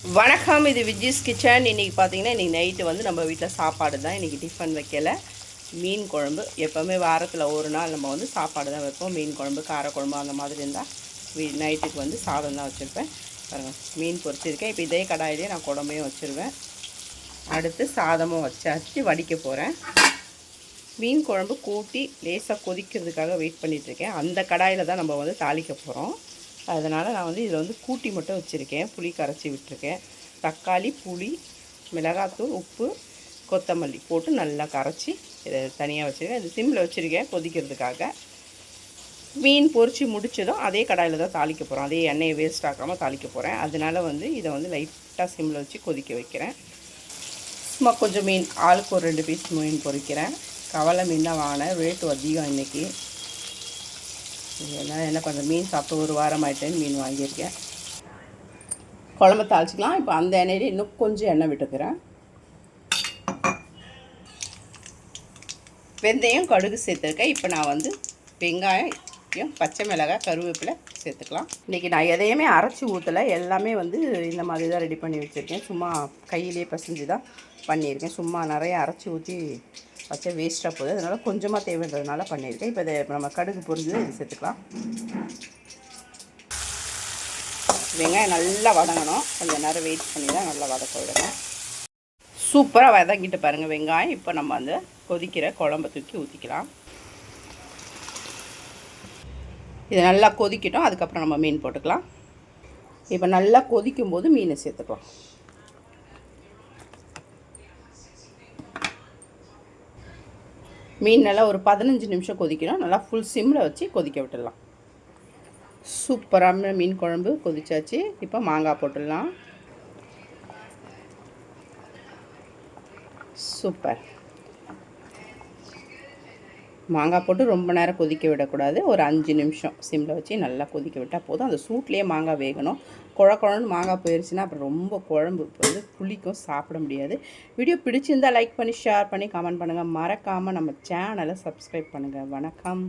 வணக்கம், இது விஜிஸ் கிச்சன். இன்றைக்கி பார்த்தீங்கன்னா இன்றைக்கி நைட்டு வந்து நம்ம வீட்டில் சாப்பாடு தான். இன்றைக்கி டிஃபன் வைக்கலை, மீன் குழம்பு. எப்போவுமே வாரத்தில் ஒரு நாள் நம்ம வந்து சாப்பாடு தான் வைப்போம். மீன் குழம்பு, காரக்குழம்பு அந்த மாதிரி இருந்தால் நைட்டுக்கு வந்து சாதம் தான் வச்சுருப்பேன். பாருங்கள், மீன் பொரிச்சிருக்கேன். இப்போ இதே கடாயிலே நான் குழம்பையும் வச்சுருவேன். அடுத்து சாதமும் வச்சாச்சு, வடிக்க போகிறேன். மீன் குழம்பு கூட்டி லேசாக கொதிக்கிறதுக்காக வெயிட் பண்ணிகிட்ருக்கேன். அந்த கடாயில் தான் நம்ம வந்து தாளிக்க போகிறோம். அதனால் நான் வந்து இதில் வந்து கூட்டி மட்டும் வச்சுருக்கேன். புளி கரைச்சி விட்டுருக்கேன். தக்காளி, புளி, மிளகாத்தூள், உப்பு, கொத்தமல்லி போட்டு நல்லா கரைச்சி இதை தனியாக வச்சுருக்கேன். இது சிம்மில் வச்சுருக்கேன் கொதிக்கிறதுக்காக. மீன் பொரித்து முடித்ததும் அதே கடாயில் தான் தாளிக்க போகிறோம். அதே எண்ணெயை வேஸ்ட் ஆக்காமல் தாளிக்க போகிறேன். அதனால் வந்து இதை வந்து லைட்டாக சிம்மில் வச்சு கொதிக்க வைக்கிறேன். சும்மா கொஞ்சம் மீன், ஆளுக்கு ஒரு 2 பீஸ் மீன் பொரிக்கிறேன். கவலை மீன் தான் வாங்கினேன், ரேட்டு அதிகம் இன்றைக்கி. இதெல்லாம் என்ன பண்ணுறேன், மீன் சாப்பிட்டு ஒரு வாரம் ஆகிட்டேன்னு மீன் வாங்கியிருக்கேன். குழம்பு தாளிச்சிக்கலாம். இப்போ அந்த எண்ணெயிலே இன்னும் கொஞ்சம் எண்ணெய் விட்டுக்கிறேன். வெந்தயம், கடுகு சேர்த்துருக்கேன். இப்போ நான் வந்து வெங்காயம், பச்சை மிளகாய், கருவேப்பிலை சேர்த்துக்கலாம். இன்றைக்கி நான் எதையுமே அரைச்சி ஊற்றலை, எல்லாமே வந்து இந்த மாதிரி தான் ரெடி பண்ணி வச்சுருக்கேன். சும்மா கையிலே பசைஞ்சு தான் பண்ணியிருக்கேன். சும்மா நிறைய அரைச்சி ஊற்றி வச்சா வேஸ்ட்டாக போகுது, அதனால் கொஞ்சமாக தேவைன்றதுனால பண்ணியிருக்கேன். இப்போ இதை நம்ம கடுகு பொரிஞ்சு இது சேர்த்துக்கலாம். வெங்காயம் நல்லா வதங்கணும், கொஞ்சம் நேரம் வெயிட் பண்ணி தான் நல்லா வதக்க விடணும். சூப்பராக வதங்கிட்டு பாருங்கள் வெங்காயம். இப்போ நம்ம அந்த கொதிக்கிற குழம்பை தூக்கி ஊற்றிக்கலாம். இது நல்லா கொதிக்கட்டும், அதுக்கப்புறம் நம்ம மீன் போட்டுக்கலாம். இப்போ நல்லா கொதிக்கும் போது மீனை சேர்த்துக்கலாம். மீன் நல்லா ஒரு 15 நிமிஷம் கொதிக்கணும். நல்லா ஃபுல் சிம்மில் வச்சு கொதிக்க விட்டுடலாம். சூப்பரான மீன் குழம்பு கொதிச்சாச்சு. இப்போ மாங்காய் போட்டுடலாம். சூப்பர். மாங்காய் போட்டு ரொம்ப நேரம் கொதிக்க விடக்கூடாது. ஒரு 5 நிமிஷம் சிம்மில் வச்சு நல்லா கொதிக்க விட்டால் போதும். அந்த சூட்லேயே மாங்காய் வேகணும். குழன்னு மாங்காய் போயிடுச்சுன்னா அப்புறம் ரொம்ப குழம்பு வந்து புளிக்கும், சாப்பிட முடியாது. வீடியோ பிடிச்சிருந்தால் லைக் பண்ணி, ஷேர் பண்ணி, கமெண்ட் பண்ணுங்கள். மறக்காமல் நம்ம சேனலை சப்ஸ்கிரைப் பண்ணுங்கள். வணக்கம்.